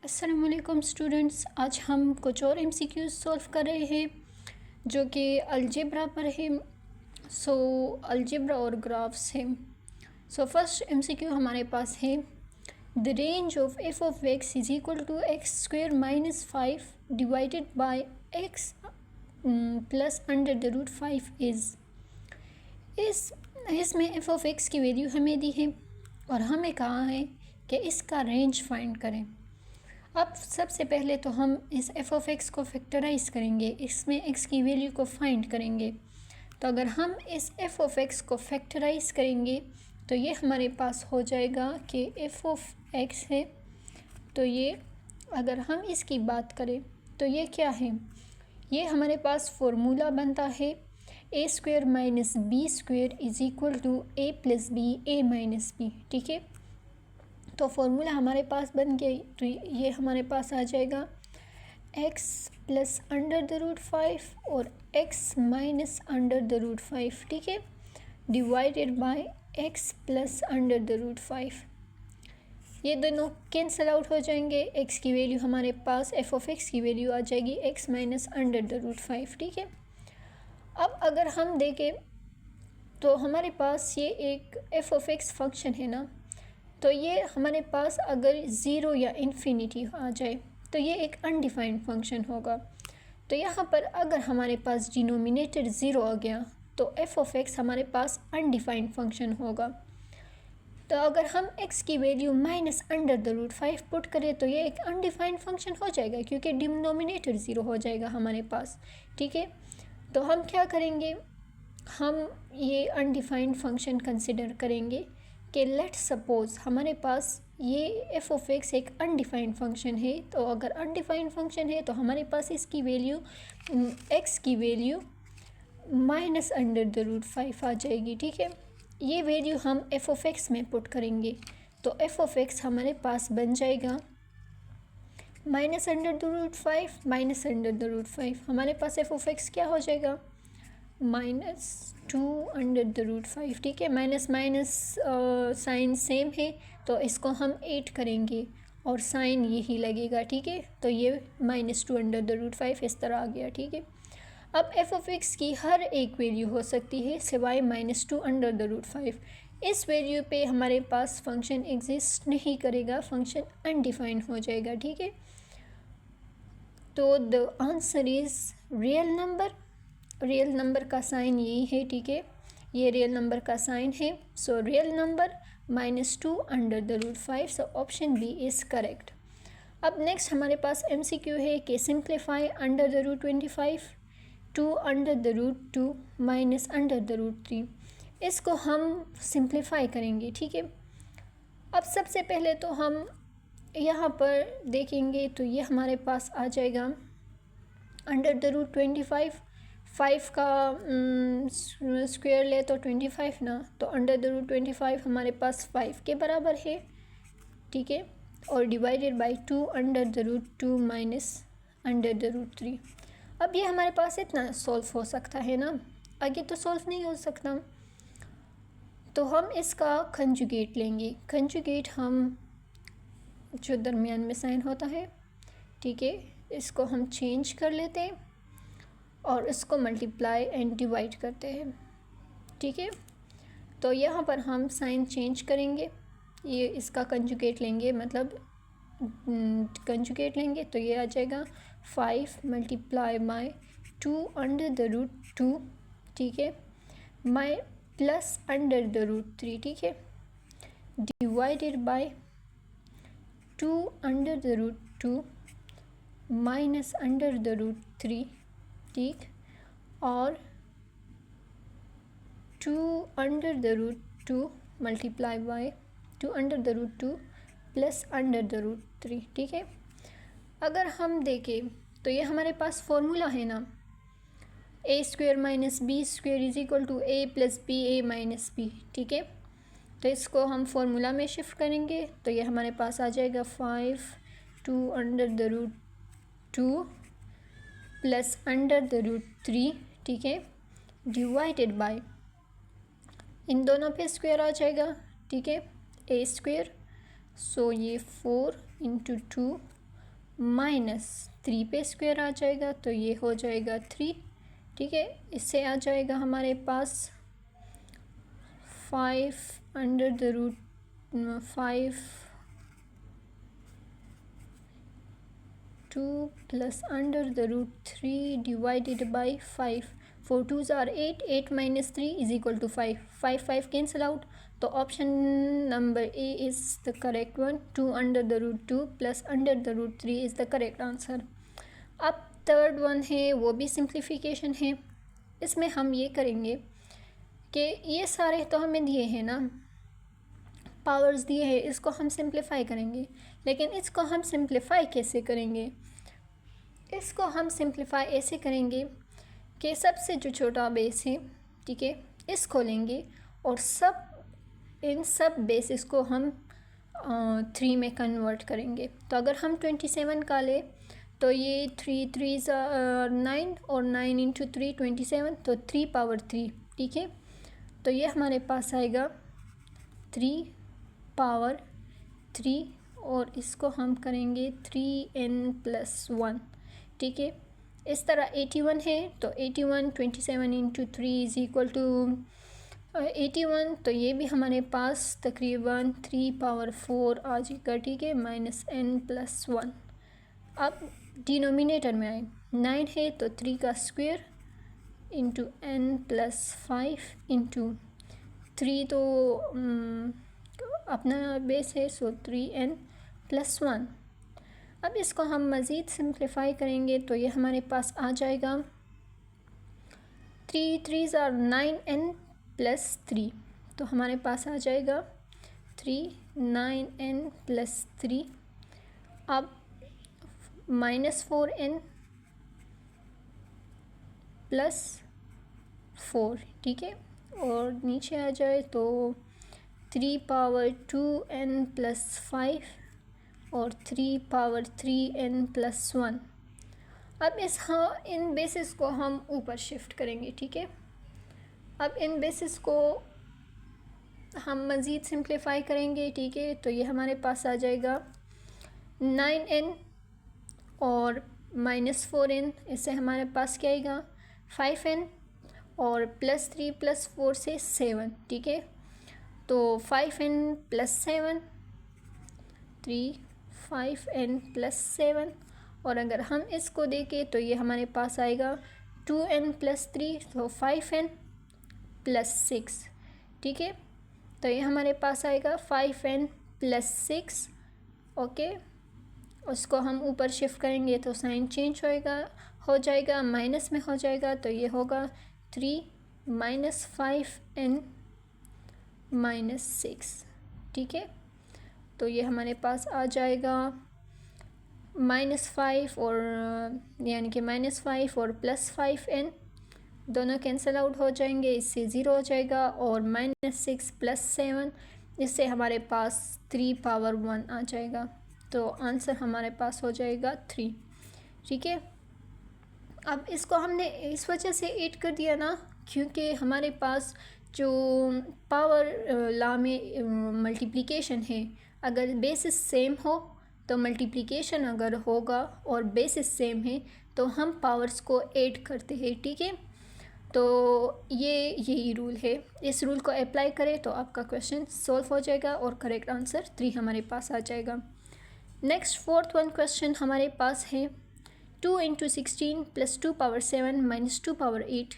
अस्सलामुअलैकुम स्टूडेंट्स, आज हम कुछ और MCQs सॉल्व कर रहे हैं जो कि अलजेब्रा पर है। अलजेब्रा और ग्राफ्स है। फर्स्ट MCQ हमारे पास है, the range of f of x is equal to x square minus 5 divided by x plus under the root 5 is. इसमें f ऑफ x की वैल्यू हमें दी है और हमें कहा है कि इसका रेंज फाइंड करें। अब सबसे पहले तो हम इस f ऑफ x को फैक्टराइज करेंगे, इसमें x की वैल्यू को फाइंड करेंगे। तो अगर हम इस f ऑफ x को फैक्टराइज करेंगे तो ये हमारे पास हो जाएगा कि f ऑफ x है। तो ये अगर हम इसकी बात करें तो ये क्या है, ये हमारे पास फॉर्मूला बनता है a square minus B square is equal to a plus B a minus B. ठीक है, तो फॉर्मूला हमारे पास बन गया। तो ये हमारे पास आ जाएगा x plus under the root 5 और x minus under the root 5। ठीक है, divided by x plus under the root 5। ये दोनों कैंसल आउट हो जाएंगे। x की वैल्यू हमारे पास f ऑफ x की वैल्यू आ जाएगी x minus under the root 5। ठीक है, अब अगर हम देखें तो हमारे पास ये एक f ऑफ x फंक्शन है ना, तो ये हमारे पास अगर ज़ीरो या इन्फिनिटी आ जाए तो ये एक अनडिफाइंड फंक्शन होगा। तो यहाँ पर अगर हमारे पास डिनोमिनेटर ज़ीरो आ गया तो f ऑफ x हमारे पास अनडिफाइंड फंक्शन होगा। तो अगर हम x की value minus under the root 5 put करें तो ये एक अनडिफाइंड फंक्शन हो जाएगा क्योंकि डिनोमिनेटर ज़ीरो हो जाएगा हमारे पास। ठीक है, तो हम क्या करेंगे, हम ये अनडिफाइंड फंक्शन कंसिडर करेंगे कि लेट सपोज़ हमारे पास ये f ऑफ x एक अनडिफाइंड फंक्शन है। तो अगर अनडिफाइंड फंक्शन है तो हमारे पास इसकी वैल्यू x की value minus under the root 5 आ जाएगी। ठीक है, ये वैल्यू हम f ऑफ x में पुट करेंगे तो f ऑफ x हमारे पास बन जाएगा minus under the root 5 minus under the root 5। हमारे पास f ऑफ x क्या हो जाएगा, -2 अंडर द रूट 5। ठीक है, माइनस माइनस साइन सेम है तो इसको हम 8 करेंगे और साइन यही लगेगा। ठीक है, तो ये -2 अंडर द रूट 5 इस तरह आ गया। ठीक है, अब f ऑफ x की हर एक वैल्यू हो सकती है सिवाय -2 अंडर द रूट 5। इस वैल्यू पे हमारे पास फंक्शन एग्जिस्ट नहीं करेगा, फंक्शन अनडिफाइंड हो जाएगा। ठीक है, तो the answer is real number. Real number का साइन यही है। ठीक है, ये रियल नंबर का साइन है। So real number -2 under the root 5। So option B is correct. अब नेक्स्ट हमारे पास MCQ है कि simplify under the root 25 2 under the root 2 minus under the root 3। इसको हम सिंप्लीफाई करेंगे। ठीक है, अब सबसे पहले तो हम यहाँ पर देखेंगे तो ये हमारे पास आ जाएगा अंडर द रूट 25। 5 का स्क्वायर ले तो 25 ना, तो अंडर द रूट 25 हमारे पास 5 के बराबर है। ठीक है, और divided by 2 under the root 2 minus under the root 3। अब ये हमारे पास इतना सॉल्व हो सकता है ना, आगे तो सॉल्व नहीं हो सकता। तो हम इसका कंजुगेट लेंगे। कंजुगेट हम जो दरमियान में साइन होता है, ठीक है, इसको हम चेंज कर लेते हैं और इसको मल्टीप्लाई एंड डिवाइड करते हैं। ठीक है, तो यहाँ पर हम साइन चेंज करेंगे, ये इसका कंजुगेट लेंगे, मतलब कंजुगेट लेंगे तो ये आ जाएगा 5 multiply by 2 under the root 2। ठीक है, my plus under the root 3। ठीक है, divided by 2 under the root 2 minus under the root 3। ठीक, और 2 under the root 2 multiply by 2 under the root 2 plus under the root 3। ठीक है, अगर हम देखें तो ये हमारे पास फॉर्मूला है ना, a square minus B square is equal to a plus B a minus B. ठीक है, तो इसको हम फॉर्मूला में शिफ्ट करेंगे तो ये हमारे पास आ जाएगा 5 2 under the root 2 plus under the root 3। ठीक है, डिवाइडेड बाय, इन दोनों पे स्क्वायर आ जाएगा। ठीक है, a स्क्वेयर, सो ये 4 इंटू 2 माइनस 3 पे स्क्वायर आ जाएगा तो ये हो जाएगा 3, ठीक है। इससे आ जाएगा हमारे पास 5 under the root 5 2 plus under the root 3 divided by 5। 4 2s are 8, 8 minus 3 is equal to 5, 5 cancel out, तो option number A is the correct one. 2 under the root 2 plus under the root 3 is the correct answer. अब third one है, वो भी simplification है। इसमें हम ये करेंगे कि ये सारे तो हमें दिए हैं ना, पावर्स दिए हैं, इसको हम सिंप्लीफाई करेंगे। लेकिन इसको हम सिंप्लीफाई कैसे करेंगे? इसको हम सिंप्लीफाई ऐसे करेंगे कि सबसे जो छोटा बेस है, ठीक है, इसको लेंगे और इन सब बेसिस को हम 3 में कन्वर्ट करेंगे। तो अगर हम 27 का ले तो ये 3 3 9 और 9 इंटू 3 27, तो 3 पावर 3, ठीक है। तो ये हमारे पास आएगा 3 पावर 3 और इसको हम करेंगे 3n+1, ठीक है। इस तरह 81 है तो 81 27 इंटू 3 इज़ इक्वल टू 81, तो ये भी हमारे पास तकरीबन 3 पावर 4 आ जाएगा, ठीक है, -n+1। अब डिनोमिनेटर में आए, 9 है तो 3 का स्क्वायर इंटू n+5 इंटू 3 तो अपना बेस है, सो 3n+1। अब इसको हम मज़ीद सिंप्लीफाई करेंगे तो ये हमारे पास आ जाएगा 3 3s are 9n+3, तो हमारे पास आ जाएगा 9n+3। अब -4n+4, ठीक है, और नीचे आ जाए तो 3 पावर 2n+5 और 3 पावर 3n+1। अब इन बेसिस को हम ऊपर शिफ्ट करेंगे, ठीक है। अब इन बेसिस को हम मज़ीद सिंप्लीफाई करेंगे, ठीक है। तो ये हमारे पास आ जाएगा 9n और -4n, इससे हमारे पास क्या आएगा 5n और +3 + 4 से 7, ठीक है। तो 5n+7 3 5n+7, और अगर हम इसको देखें तो ये हमारे पास आएगा 2n+3, तो 5n+6, ठीक है। तो ये हमारे पास आएगा 5n+6, ओके। उसको हम ऊपर शिफ्ट करेंगे तो साइन चेंज हो जाएगा, माइनस में हो जाएगा, तो ये होगा 3 - 5n-6, ठीक है। तो ये हमारे पास आ जाएगा -5 और यानी कि -5 और +5n दोनों कैंसिल आउट हो जाएंगे, इससे 0 हो जाएगा, और -6 + 7, इससे हमारे पास 3 पावर 1 आ जाएगा। तो आंसर हमारे पास हो जाएगा 3, ठीक है। अब इसको हमने इस वजह से ऐड कर दिया ना, क्योंकि हमारे पास जो पावर लॉ में मल्टीप्लिकेशन है, अगर बेसिस सेम हो तो मल्टीप्लिकेशन अगर होगा और बेसिस सेम है तो हम पावर्स को ऐड करते हैं, ठीक है। तो यही रूल है, इस रूल को अप्लाई करें तो आपका क्वेश्चन सॉल्व हो जाएगा और करेक्ट आंसर 3 हमारे पास आ जाएगा। नेक्स्ट फोर्थ वन क्वेश्चन हमारे पास है 2 × 16 + 2 पावर 7 - 2 पावर 8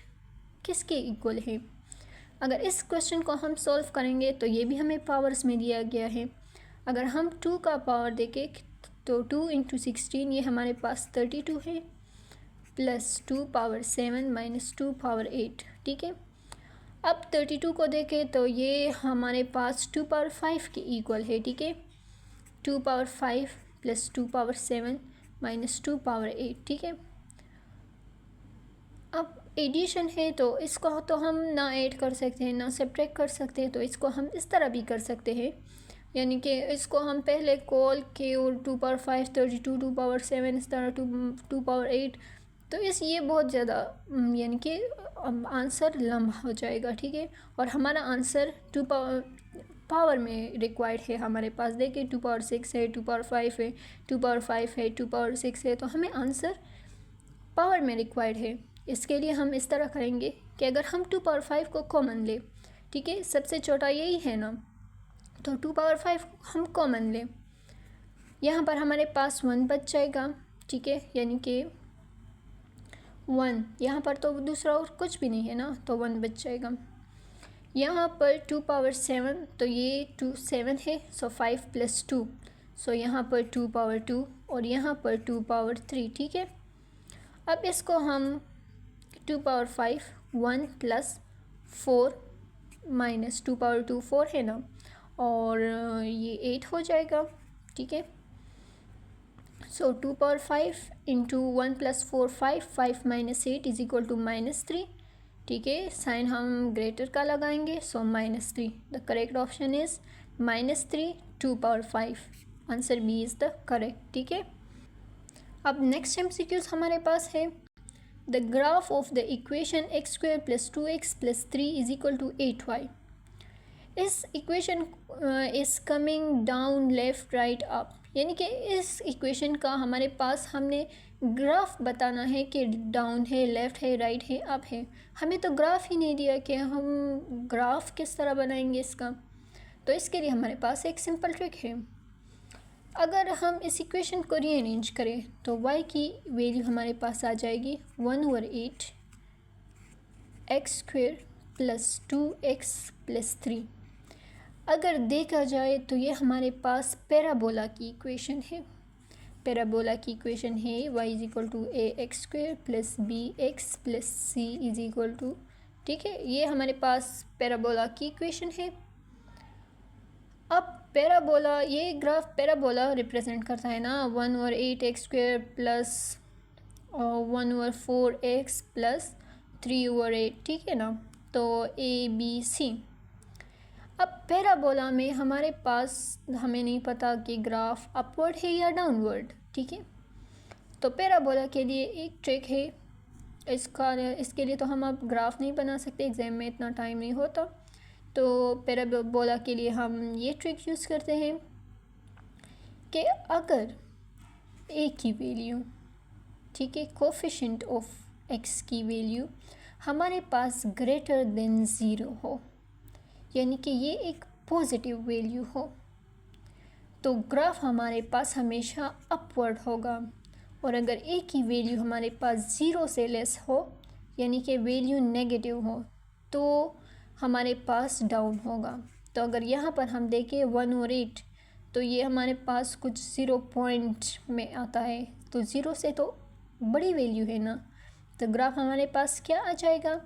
किसके इक्वल है? अगर इस क्वेश्चन को हम सॉल्व करेंगे तो ये भी हमें पावर्स में दिया गया है। अगर हम 2 का पावर देखें तो 2 × 16 ये हमारे पास 32 है, प्लस 2 पावर 7 - 2 पावर 8, ठीक है। अब 32 को देखें तो ये हमारे पास 2 पावर 5 के इक्वल है, ठीक है। 2 पावर 5 + 2 पावर 7 - 2 पावर 8, ठीक है। अब एडिशन है तो इसको तो हम ना ऐड कर सकते हैं ना सब्ट्रैक्ट कर सकते हैं, तो इसको हम इस तरह भी कर सकते हैं, यानी कि इसको हम पहले कॉल के और 2 पावर 5 32 2 पावर 7 इस तरह 2 पावर 8, तो ये बहुत ज़्यादा यानी कि आंसर लंबा हो जाएगा, ठीक है। और हमारा आंसर 2 पावर पावर में रिक्वायर्ड है हमारे पास। देखिए 2 पावर 6 है, 2 पावर 5 है, 2 पावर 5 है, 2 पावर 6 है, तो हमें आंसर पावर में रिक्वायर्ड है। इसके लिए हम इस तरह करेंगे कि अगर हम 2 पावर 5 को कॉमन लें, ठीक है, सबसे छोटा यही है ना, तो 2 पावर 5 हम कॉमन लें, यहाँ पर हमारे पास 1 बच जाएगा, ठीक है, यानी कि 1, यहाँ पर तो दूसरा और कुछ भी नहीं है ना, तो 1 बच जाएगा। यहाँ पर 2 पावर 7, तो ये 2 7 है, सो 5 + 2, सो यहाँ पर 2 पावर 2 और यहाँ पर 2 पावर 3, ठीक है। अब इसको हम 2 पावर 5 1 + 4 माइनस 2 पावर 2 4 है ना, और ये 8 हो जाएगा, ठीक है। सो 2 पावर 5 इंटू 1 + 4 5, 5 - 8 = -3, ठीक है। साइन हम ग्रेटर का लगाएंगे, सो -3। The correct option is -3 2 power 5। Answer B is the correct, ठीक है। अब नेक्स्ट MCQs हमारे पास है the graph of the equation x² + 2x + 3 = 8y। इस equation is coming down left right up, यानी कि इस इक्वेशन का हमारे पास हमने ग्राफ बताना है कि डाउन है, लेफ़्ट है, राइट है, अप है। हमें तो ग्राफ ही नहीं दिया कि हम ग्राफ किस तरह बनाएंगे इसका। तो इसके लिए हमारे पास एक सिंपल ट्रिक है। अगर हम इस इक्वेशन को रीअरेंज करें तो y की वैल्यू हमारे पास आ जाएगी 1/8 x² + 2x + 3। अगर देखा जाए तो ये हमारे पास पैराबोला की इक्वेशन है। पैराबोला की इक्वेशन है y = ax² + bx + c ठीक है, ये हमारे पास पैराबोला की इक्वेशन है। अब पैराबोला, ये ग्राफ पैराबोला रिप्रेजेंट करता है ना 1/8 x² + 1/4x + 3/8, ठीक है ना, तो ABC। अब पैराबोला में हमारे पास हमें नहीं पता कि ग्राफ अपवर्ड है या डाउनवर्ड, ठीक है। तो पैराबोला के लिए एक ट्रिक है, इसके लिए तो हम अब ग्राफ नहीं बना सकते, एग्ज़ाम में इतना टाइम नहीं होता। तो पैराबोला के लिए हम ये ट्रिक यूज़ करते हैं कि अगर a की वैल्यू, ठीक है, कोफिशिएंट ऑफ x की वैल्यू हमारे पास ग्रेटर देन 0 हो, यानी कि ये एक पॉजिटिव वैल्यू हो, तो ग्राफ हमारे पास हमेशा अपवर्ड होगा। और अगर a की वैल्यू हमारे पास 0 से लेस हो, यानी कि वैल्यू नेगेटिव हो, तो हमारे पास डाउन होगा। तो अगर यहाँ पर हम देखें 1/8, तो ये हमारे पास कुछ 0 पॉइंट में आता है, तो 0 से तो बड़ी वैल्यू है ना, तो ग्राफ हमारे पास क्या आ जाएगा,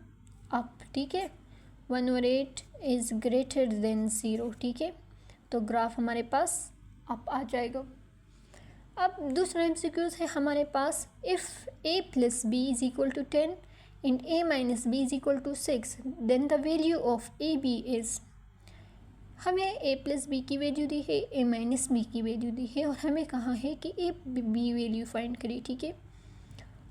अप, ठीक है। 1/8 इज़ ग्रेटर देन 0, ठीक है, तो ग्राफ हमारे पास अप आ जाएगा। अब दूसरा MCQs है हमारे पास, if a + b = 10 and a - b = 6, then the value of ab is। हमें a + b की वैल्यू दी है, a - b की वैल्यू दी है, और हमें कहा है कि a b वैल्यू फाइंड करें, ठीक है।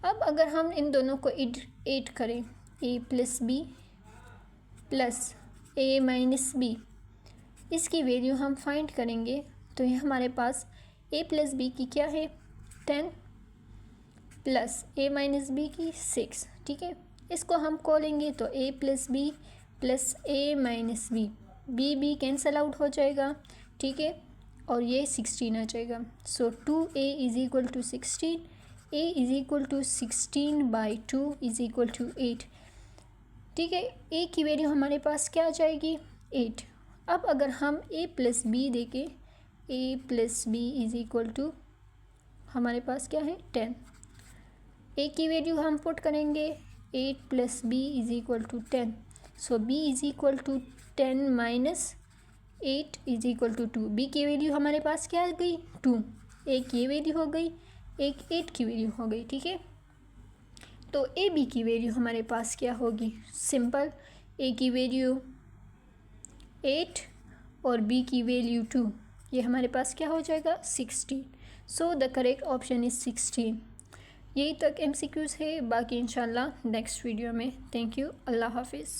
अब अगर हम इन दोनों को ऐड करें, a + b + a - b, इसकी वैल्यू हम फाइंड करेंगे, तो ये हमारे पास a + b की क्या है 10 प्लस a - b की 6, ठीक है। इसको हम खोलेंगे तो a + b + a - b, b cancel out हो जाएगा, ठीक है, और ये 16 आ जाएगा। सो 2a = 16, a = 16/2 = 8, ठीक है। a की वैल्यू हमारे पास क्या आ जाएगी 8। अब अगर हम a + b देखें, a + b = हमारे पास क्या है 10, a की वैल्यू हम पुट करेंगे 8 + b = 10, सो b = 10 - 8 = 2। b की वैल्यू हमारे पास क्या आ गई 2, एक ये वैल्यू हो गई, एक 8 की वैल्यू हो गई, ठीक है। तो a b की वैल्यू हमारे पास क्या होगी, सिंपल, a की वैल्यू 8 और b की वैल्यू 2, ये हमारे पास क्या हो जाएगा 16। So the correct option is 16। यही तक MCQs है, बाकी इंशाल्लाह नेक्स्ट वीडियो में। थैंक यू, अल्लाह हाफिज़।